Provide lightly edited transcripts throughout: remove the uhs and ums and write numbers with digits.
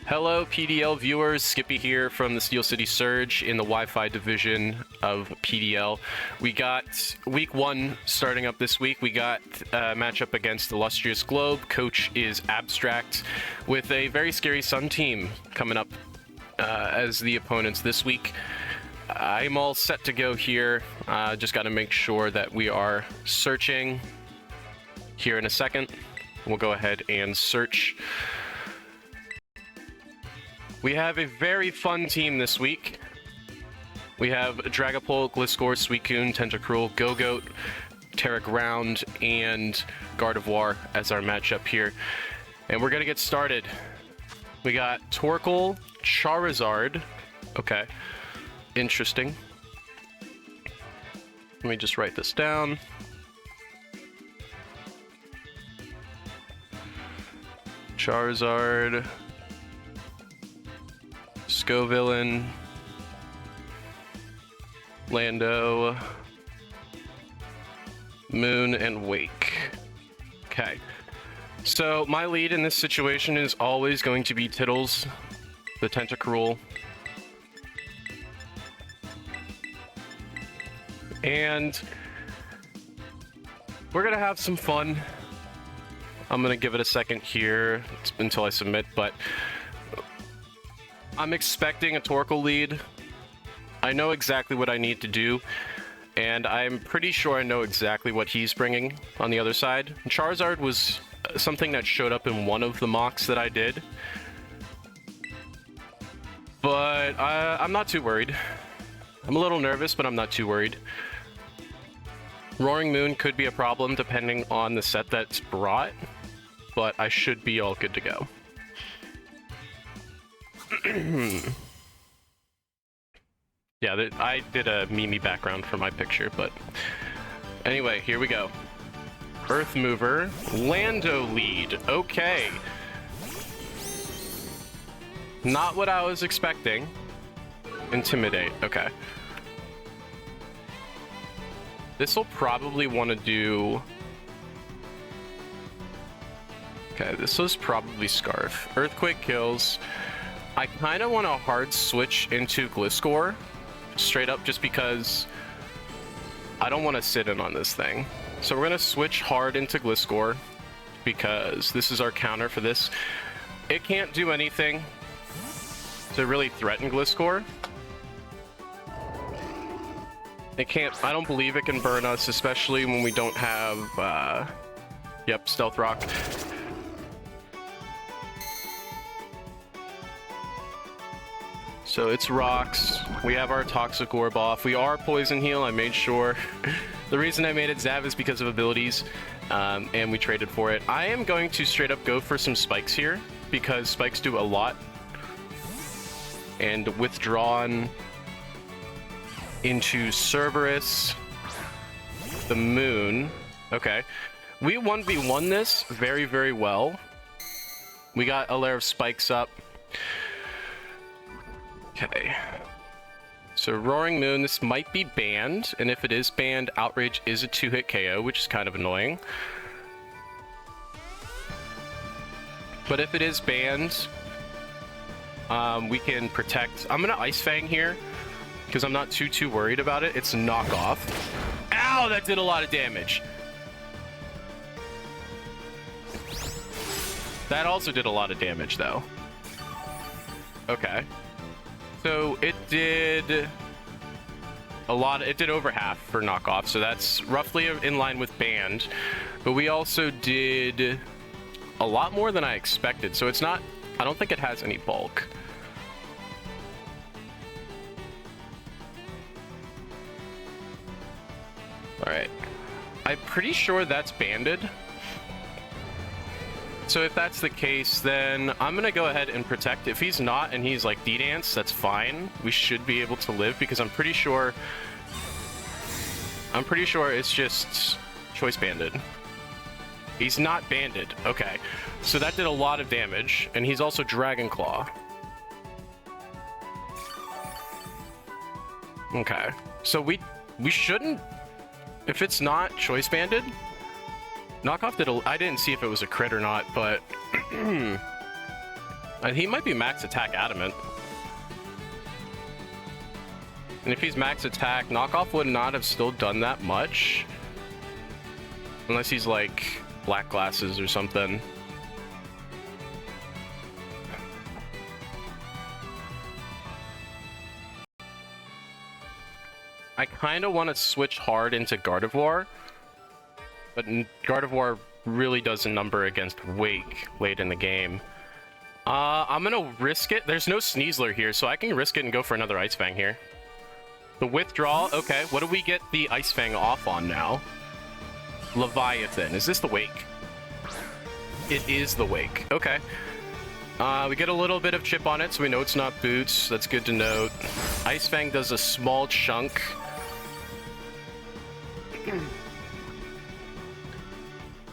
Hello, PDL viewers. Skippy here from the Steel City Surge in the Wi-Fi division of PDL. We got week 1 starting up this week. We got a matchup against the Lustrious Globe. Coach is Abstract with a very scary Sun team coming up as the opponents this week. I'm all set to go here. Just got to make sure that we are searching here in a second. We'll go ahead and search. We have a very fun team this week. We have Dragapult, Gliscor, Suicune, Tentacruel, Go-Goat, Terraground, and Gardevoir as our matchup here. And we're gonna get started. We got Torkoal, Charizard. Okay, interesting. Let me just write this down. Charizard, Scovillain, Lando, Moon, and Wake. Okay. So my lead in this situation is always going to be Tittles, the Tentacruel. And we're gonna have some fun. I'm gonna give it a second here until I submit, but I'm expecting a Torkoal lead. I know exactly what I need to do, and I'm pretty sure I know exactly what he's bringing on the other side. Charizard was something that showed up in one of the mocks that I did, but I'm not too worried. I'm a little nervous, but I'm not too worried. Roaring Moon could be a problem depending on the set that's brought, but I should be all good to go. Yeah, I did a Mimi background for my picture, but anyway, here we go. Earth Mover, Lando lead. Okay. Not what I was expecting. Intimidate. Okay. This will probably want to do... Okay, this was probably Scarf. Earthquake kills. I kind of want to hard switch into Gliscor, straight up, just because I don't want to sit in on this thing. So we're going to switch hard into Gliscor, because this is our counter for this. It can't do anything to really threaten Gliscor. It can't, I don't believe it can burn us, especially when we don't have, yep, Stealth Rock. So it's rocks. We have our Toxic Orb off. We are Poison Heal, I made sure. The reason I made it Zav is because of abilities, and we traded for it. I am going to straight up go for some spikes here, because spikes do a lot. And withdrawn into Cerberus, the Moon. Okay. We 1v1 this very, very well. We got a layer of spikes up. Okay. So Roaring Moon, this might be banned, and if it is banned, Outrage is a 2-hit KO, which is kind of annoying. But if it is banned, we can protect. I'm gonna Ice Fang here, because I'm not too worried about it. It's knockoff. Ow, that did a lot of damage. That also did a lot of damage, though. Okay. So it did a lot. It did over half for knockoff, so that's roughly in line with banned. But we also did a lot more than I expected, so it's not. I don't think it has any bulk. All right, I'm pretty sure that's banded. So if that's the case, then I'm gonna go ahead and protect. If he's not and he's like D-Dance, that's fine. We should be able to live, because I'm pretty sure it's just choice banded. He's not banded. Okay. So that did a lot of damage, and he's also Dragon Claw. Okay. So we shouldn't, if it's not choice banded, Knockoff did I didn't see if it was a crit or not, but He might be max attack adamant. And if he's max attack, knockoff would not have still done that much. Unless he's like black glasses or something. I kind of want to switch hard into Gardevoir. But Gardevoir really does a number against Wake late in the game. I'm gonna risk it. There's no Sneasler here, so I can risk it and go for another Ice Fang here. The withdrawal, okay. What do we get the Ice Fang off on now? Leviathan. Is this the Wake? It is the Wake. Okay. We get a little bit of chip on it, so we know it's not Boots. That's good to note. Ice Fang does a small chunk.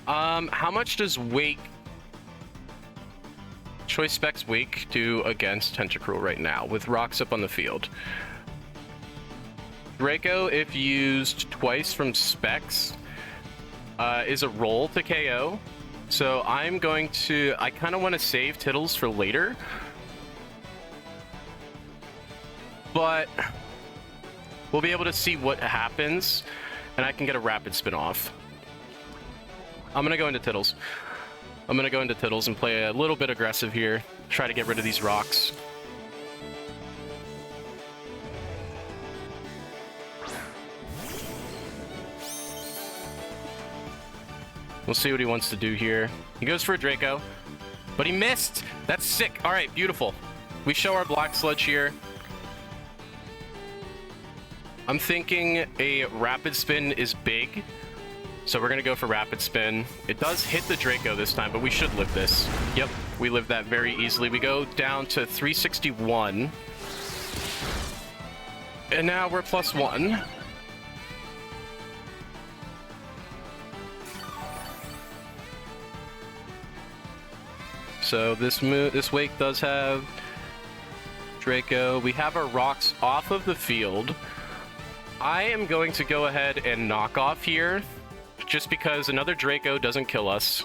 How much does Wake... Choice Specs Wake do against Tentacruel right now with rocks up on the field? Draco, if used twice from Specs, is a roll to KO. So I'm going to... I kind of want to save Tittles for later. But we'll be able to see what happens, and I can get a rapid spin off. I'm going to go into Tittles. I'm going to go into Tittles and play a little bit aggressive here. Try to get rid of these rocks. We'll see what he wants to do here. He goes for a Draco, but he missed. That's sick. All right, beautiful. We show our Black Sludge here. I'm thinking a Rapid Spin is big, so we're going to go for Rapid Spin. It does hit the Draco this time, but we should live this. Yep, we live that very easily. We go down to 361. And now we're +1. So this Wake does have Draco. We have our rocks off of the field. I am going to go ahead and knock off here, just because another Draco doesn't kill us.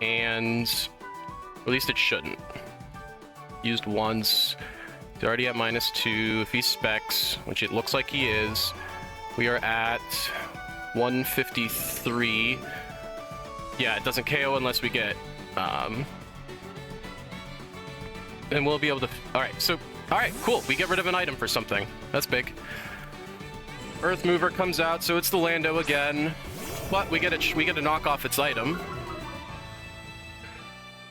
And at least it shouldn't. Used once. He's already at -2. If he specs, which it looks like he is, we are at 153. Yeah, it doesn't KO unless we get... and we'll be able to... Alright, cool. We get rid of an item for something. That's big. Earth Mover comes out, so it's the Lando again. But we get to knock off its item.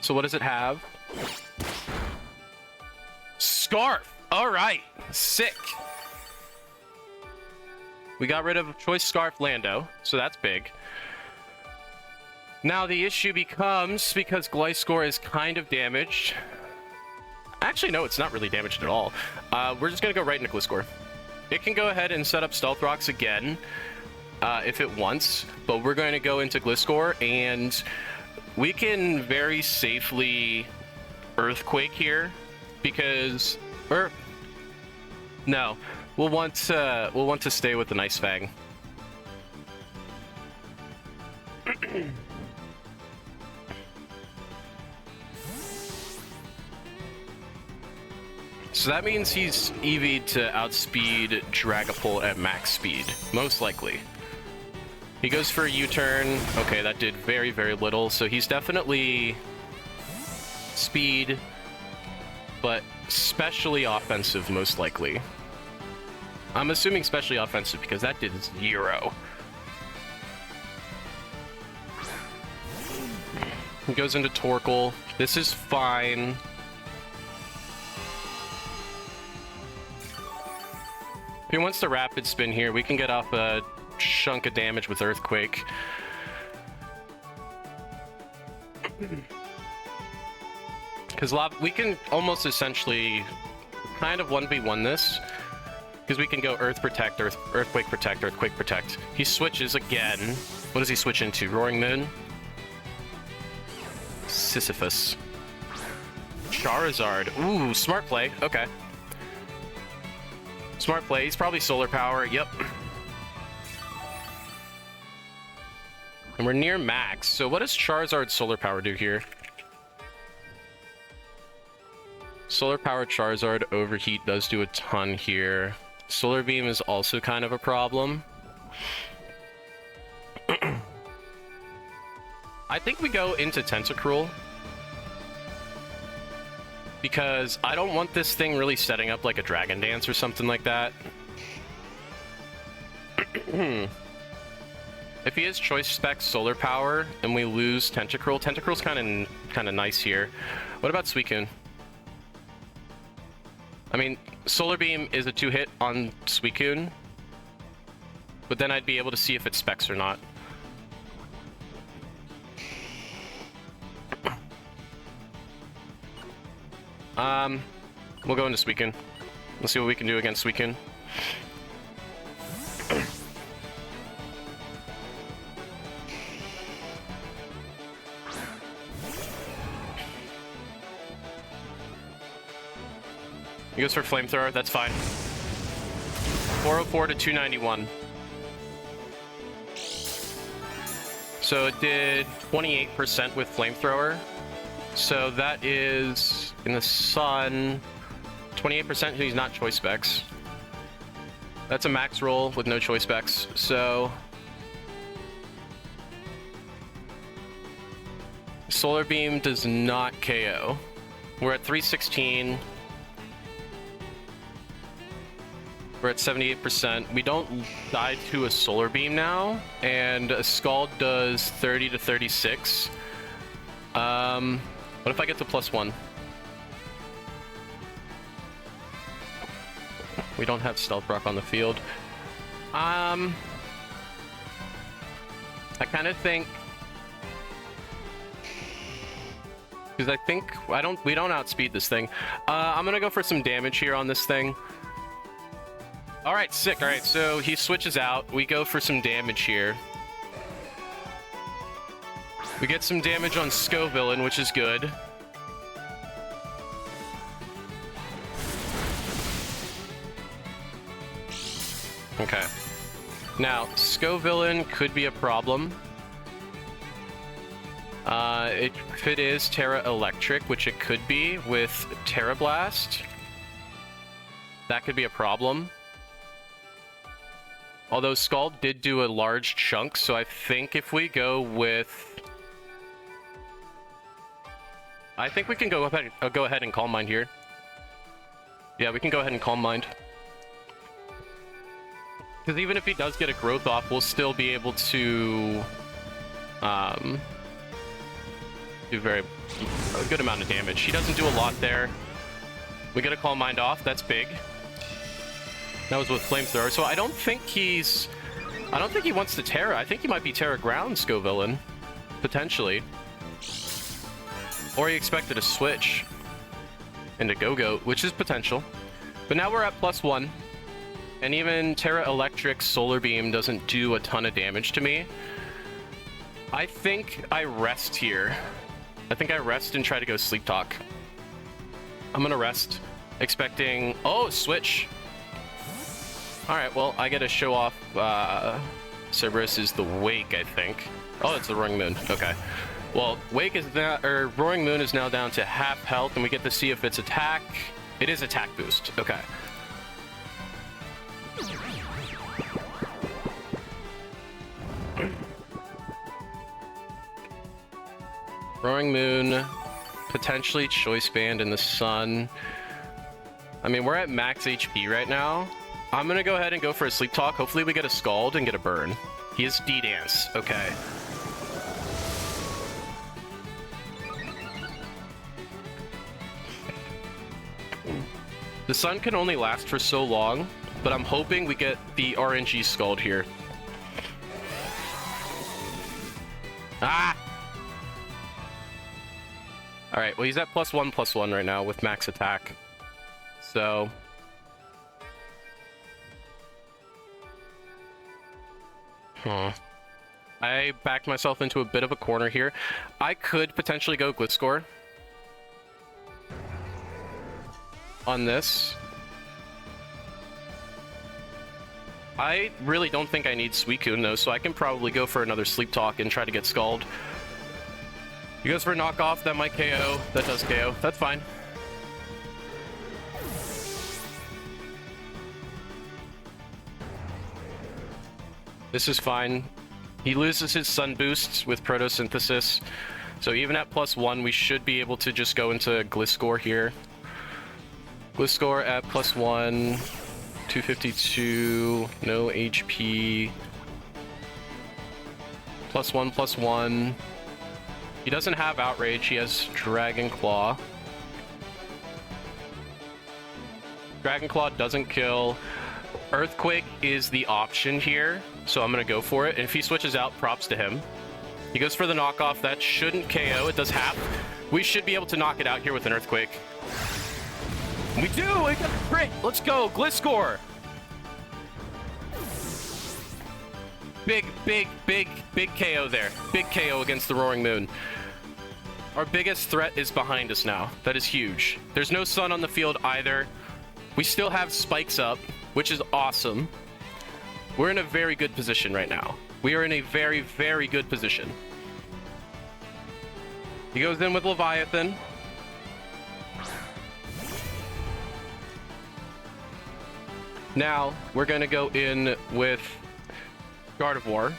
So what does it have? Scarf! Alright, sick. We got rid of Choice Scarf Lando, so that's big. Now the issue becomes, because Gliscor is kind of damaged... Actually, no, it's not really damaged at all. We're just going to go right into Gliscor. It can go ahead and set up Stealth Rocks again if it wants, but we're going to go into Gliscor, and we can very safely Earthquake here, because... no, we'll want to stay with the Nice Fang. So that means he's EV'd to outspeed Dragapult at max speed, most likely. He goes for a U-turn. Okay, that did very, very little. So he's definitely speed, but specially offensive, most likely. I'm assuming specially offensive because that did 0. He goes into Torkoal. This is fine. If he wants to Rapid Spin here, we can get off a chunk of damage with Earthquake. Because we can almost essentially kind of 1v1 this. Because we can go Earth Protect, Earthquake Protect, Earthquake Protect. He switches again. What does he switch into? Roaring Moon? Sisyphus. Charizard. Ooh, smart play. Okay. Smart play. He's probably Solar Power. Yep. And we're near max. So what does Charizard's Solar Power do here? Solar Power Charizard Overheat does do a ton here. Solar Beam is also kind of a problem. I think we go into Tentacruel. Because I don't want this thing really setting up like a Dragon Dance or something like that. If he has Choice Spec Solar Power and we lose Tentacruel, Tentacruel's kind of nice here. What about Suicune? I mean, Solar Beam is a 2-hit on Suicune, but then I'd be able to see if it specs or not. We'll go into Suicune. Let's see what we can do against Suicune. He goes for Flamethrower, that's fine. 404 to 291. So it did 28% with Flamethrower. So that is, in the Sun, 28%, he's not Choice Specs. That's a max roll with no Choice Specs, so... Solar Beam does not KO. We're at 316. We're at 78%. We don't die to a Solar Beam now, and a Scald does 30 to 36. What if I get to +1? We don't have Stealth Rock on the field. I kind of think... Because I think... we don't outspeed this thing. I'm gonna go for some damage here on this thing. Alright, sick. Alright, so he switches out. We go for some damage here. We get some damage on Scovillain, which is good. Okay. Now, Scovillain could be a problem. If it is Terra Electric, which it could be with Terra Blast, that could be a problem. Although Scald did do a large chunk, so I think if we go with... I think we can go ahead and Calm Mind here. Yeah, we can go ahead and Calm Mind. Because even if he does get a growth off, we'll still be able to do a good amount of damage. He doesn't do a lot there. We get a Calm Mind off. That's big. That was with Flamethrower. So I don't think he wants to Terra. I think he might be Terra Ground Scovillain, potentially. Or he expected a switch into Go-Go, which is potential. But now we're at +1. And even Terra Electric Solar Beam doesn't do a ton of damage to me. I think I rest here. I think I rest and try to go Sleep Talk. I'm gonna rest, expecting... Oh, switch! Alright, well, I get to show off Cerberus is the Wake, I think. Oh, it's the Roaring Moon. Okay. Well, Wake is now... or Roaring Moon is now down to half health, and we get to see if it's attack. It is attack boost. Okay. Roaring Moon, potentially Choice Band in the Sun. I mean, we're at max HP right now. I'm gonna go ahead and go for a Sleep Talk. Hopefully we get a Scald and get a burn. He is D-Dance. Okay. The Sun can only last for so long, but I'm hoping we get the RNG Scald here. Ah! Alright, well he's at +1/+1 right now with max attack. So... I backed myself into a bit of a corner here. I could potentially go Gliscor on this. I really don't think I need Suicune though, so I can probably go for another Sleep Talk and try to get Scald. He goes for a knockoff, that might KO. That does KO. That's fine. This is fine. He loses his sun boosts with photosynthesis. So even at +1, we should be able to just go into Gliscor here. Gliscor at +1, 252, no HP. +1/+1. He doesn't have Outrage, he has Dragon Claw. Dragon Claw doesn't kill. Earthquake is the option here, so I'm gonna go for it. And if he switches out, props to him. He goes for the knockoff. That shouldn't KO. It does half. We should be able to knock it out here with an Earthquake. We do! We got the crit! Let's go! Gliscor! Big KO there. Big KO against the Roaring Moon. Our biggest threat is behind us now. That is huge. There's no sun on the field either. We still have spikes up, which is awesome. We're in a very good position right now. We are in a very, very good position. He goes in with Leviathan. Now, we're going to go in with Gardevoir.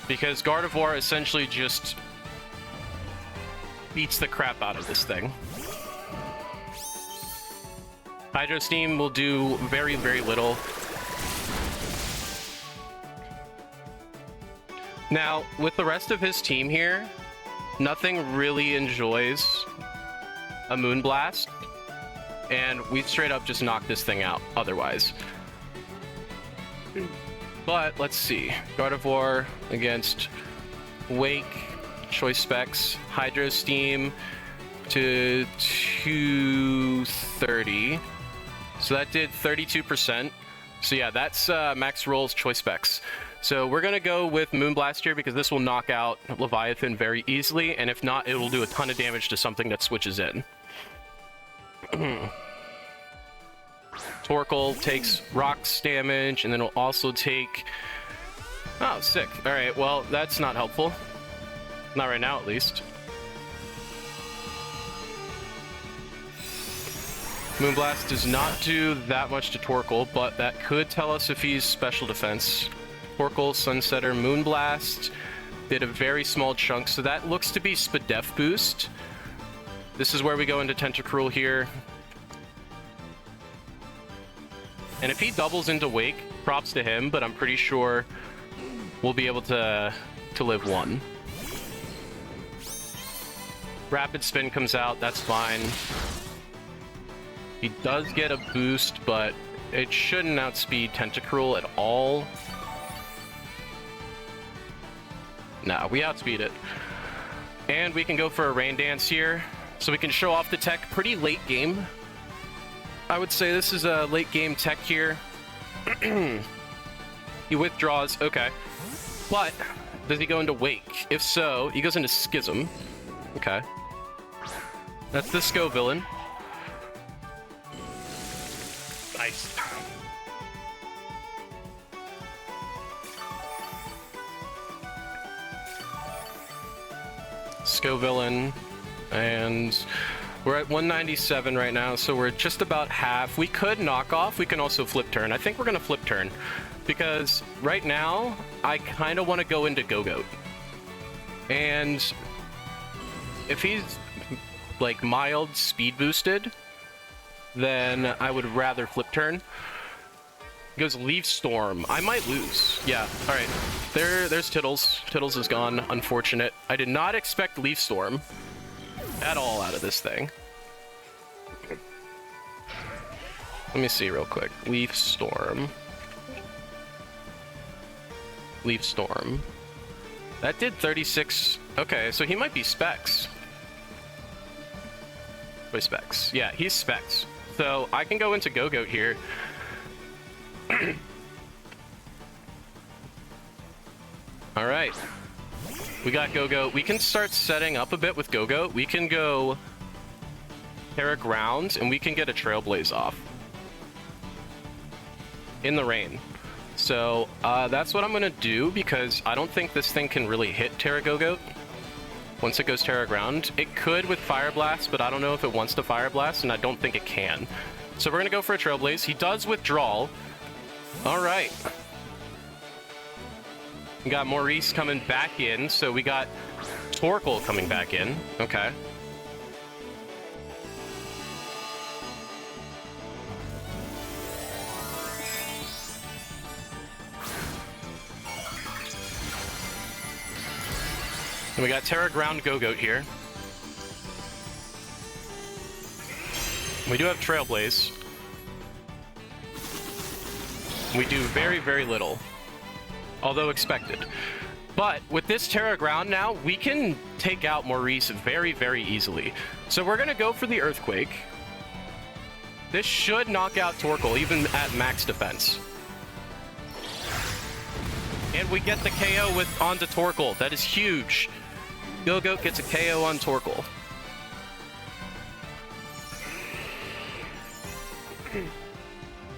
Because Gardevoir essentially just beats the crap out of this thing. Hydro Steam will do very, very little. Now, with the rest of his team here, nothing really enjoys a Moonblast, and we straight up just knock this thing out otherwise. But let's see. Gardevoir against Wake, Choice Specs, Hydro Steam to 230. So that did 32%. So yeah, that's Max Roll's Choice Specs. So we're going to go with Moonblast here because this will knock out Leviathan very easily, and if not, it will do a ton of damage to something that switches in. Torkoal takes rocks damage, and then will also take... Oh, sick. Alright, well, that's not helpful. Not right now, at least. Moonblast does not do that much to Torkoal, but that could tell us if he's special defense. Torkoal, Sunsetter, Moonblast did a very small chunk, so that looks to be Spadef boost. This is where we go into Tentacruel here. And if he doubles into Wake, props to him, but I'm pretty sure we'll be able to live one. Rapid Spin comes out, that's fine. He does get a boost, but it shouldn't outspeed Tentacruel at all. Nah, we outspeed it. And we can go for a Rain Dance here, so we can show off the tech pretty late game. I would say this is a late game tech here. He withdraws, okay. But, does he go into Wake? If so, he goes into Schism. Okay. That's the Scovillain. Nice. Scovillain, and we're at 197 right now, so we're just about half. We could knock off, we can also flip turn. I think we're gonna flip turn, because right now, I kind of want to go into Go-Goat. And if he's, like, mild speed boosted, then I would rather flip turn. He goes Leaf Storm. I might lose. Yeah, alright. There's Tittles. Tittles is gone. Unfortunate. I did not expect Leaf Storm at all out of this thing. Let me see real quick. Leaf Storm. Leaf Storm. That did 36. Okay, so he might be Specs. Wait, Specs. Yeah, he's Specs. So I can go into Go-Goat here. Alright. We got Go-Goat. We can start setting up a bit with Go-Goat. We can go Terra Ground, and we can get a Trailblaze off. In the rain. So that's what I'm going to do, because I don't think this thing can really hit Terra Go-Goat. Once it goes Terra Ground, it could with Fire Blast, but I don't know if it wants to Fire Blast, and I don't think it can. So we're going to go for a Trailblaze. He does withdrawal. All right. We got Maurice coming back in. So we got Torkoal coming back in. Okay. And we got Terra Ground Go-Goat here. We do have Trailblaze. We do very, very little, although expected. But with this Terra Ground now, we can take out Maurice very, very easily. So we're going to go for the Earthquake. This should knock out Torkoal, even at max defense. And we get the KO onto Torkoal. That is huge. Go-Goat gets a KO on Torkoal.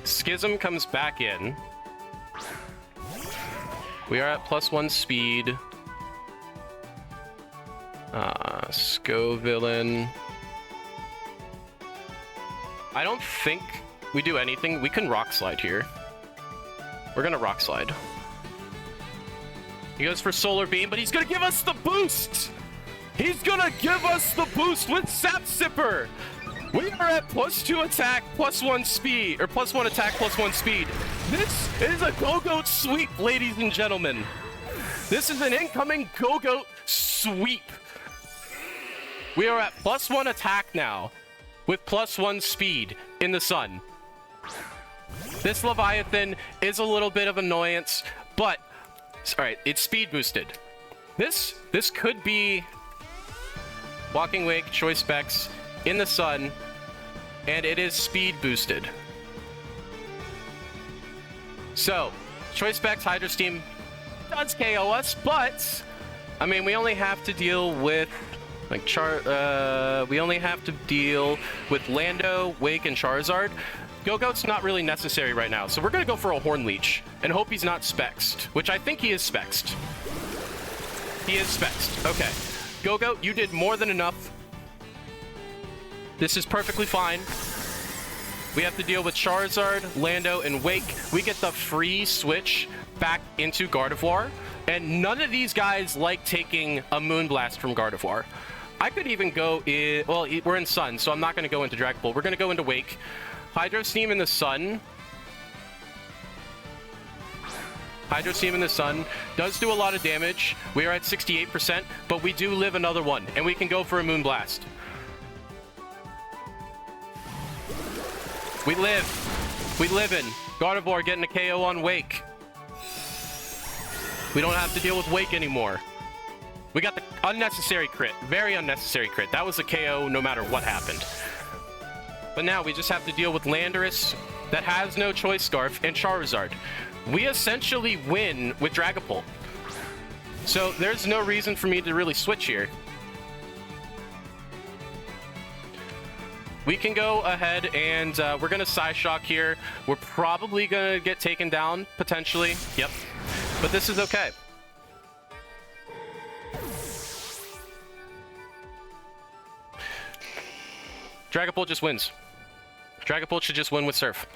Schism comes back in. We are at +1 speed. Scovillain. I don't think we do anything. We can Rock Slide here. We're gonna Rock Slide. He goes for Solar Beam, but he's gonna give us the boost! He's gonna give us the boost with Sap Sipper! We are at +2 attack, +1 speed, or +1 attack, +1 speed. This is a Go-Goat sweep, ladies and gentlemen. This is an incoming Go-Goat sweep. We are at +1 attack now, with +1 speed in the sun. This Leviathan is a little bit of annoyance, but alright, it's speed boosted. This could be Walking Wake, Choice Specs in the sun, and it is speed boosted. So, Choice Specs, Hydro Steam does KO us, but I mean, we only have to deal with like we only have to deal with Lando, Wake, and Charizard. Go-Goat's not really necessary right now, so we're gonna go for a Horn Leech and hope he's not Spexed, which I think he is Spexed. He is Spexed. Okay. Go-Goat, you did more than enough. This is perfectly fine. We have to deal with Charizard, Lando, and Wake. We get the free switch back into Gardevoir, and none of these guys like taking a Moonblast from Gardevoir. I could even go in... Well, we're in Sun, so I'm not going to go into Dragapult. We're going to go into Wake. Hydro Steam in the Sun. Hydro Steam in the Sun does do a lot of damage. We are at 68%, but we do live another one, and we can go for a Moonblast. We live. We live in. Gardevoir getting a KO on Wake. We don't have to deal with Wake anymore. We got the unnecessary crit. Very unnecessary crit. That was a KO no matter what happened. But now we just have to deal with Landorus that has no Choice Scarf and Charizard. We essentially win with Dragapult. So there's no reason for me to really switch here. We can go ahead and we're going to Psyshock here. We're probably going to get taken down, potentially. Yep. But this is okay. Dragapult just wins. Dragapult should just win with Surf.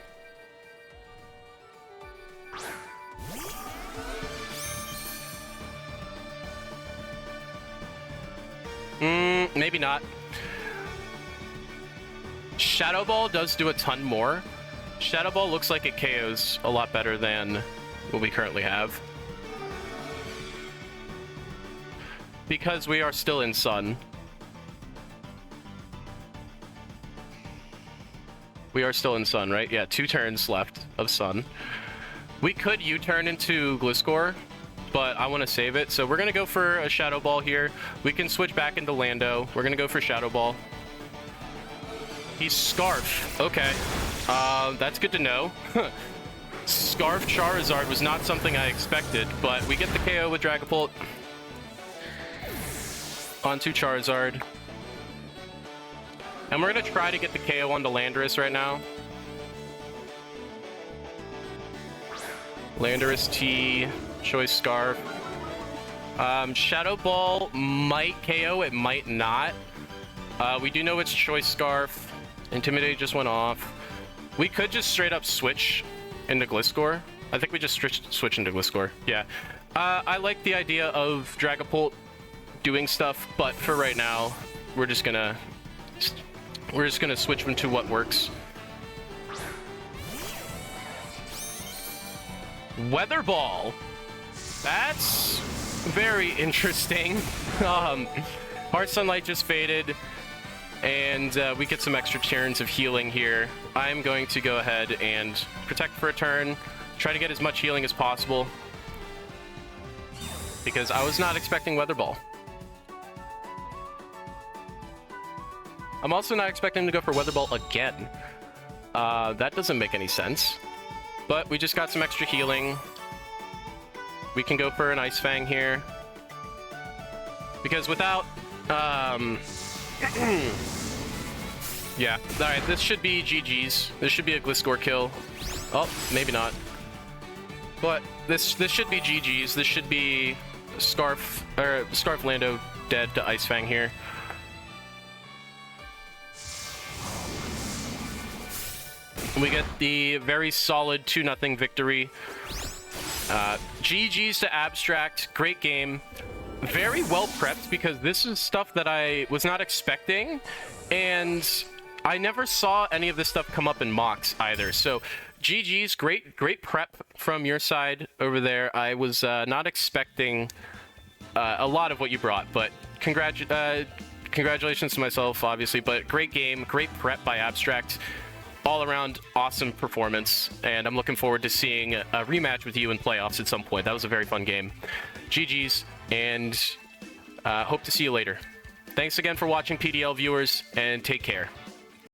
Maybe not. Shadow Ball does do a ton more. Shadow Ball looks like it KOs a lot better than what we currently have. Because we are still in Sun. We are still in Sun, right? Yeah, 2 turns left of Sun. We could U-turn into Gliscor, but I want to save it. So we're going to go for a Shadow Ball here. We can switch back into Lando. We're going to go for Shadow Ball. He's Scarf. Okay. That's good to know. Scarf Charizard was not something I expected, but we get the KO with Dragapult. Onto Charizard. And we're going to try to get the KO onto Landorus right now. Landorus T, Choice Scarf. Shadow Ball might KO, it might not. We do know it's Choice Scarf. Intimidate just went off. We could just straight up switch into Gliscor. I think we just switch into Gliscor. Yeah. I like the idea of Dragapult doing stuff, but for right now, we're just gonna switch into what works. Weather Ball. That's very interesting. Heart Sunlight just faded, and we get some extra turns of healing here. I'm going to go ahead and protect for a turn, try to get as much healing as possible, because I was not expecting Weather Ball. I'm also not expecting him to go for Weather Ball again. That doesn't make any sense. But we just got some extra healing. We can go for an Ice Fang here. Because without... yeah. Alright, this should be GG's. This should be a Gliscor kill. Oh, maybe not. But this should be GG's. This should be Scarf Lando dead to Ice Fang here. We get the very solid 2-0 victory. GG's to Abstract. Great game. Very well prepped, because this is stuff that I was not expecting, and I never saw any of this stuff come up in mocks either. So GG's, great prep from your side over there. I was not expecting a lot of what you brought, but congratulations to myself, obviously. But great game, great prep by Abstract. All around awesome performance, and I'm looking forward to seeing a rematch with you in playoffs at some point. That was a very fun game. GG's, and hope to see you later. Thanks again for watching, PDL viewers, and take care.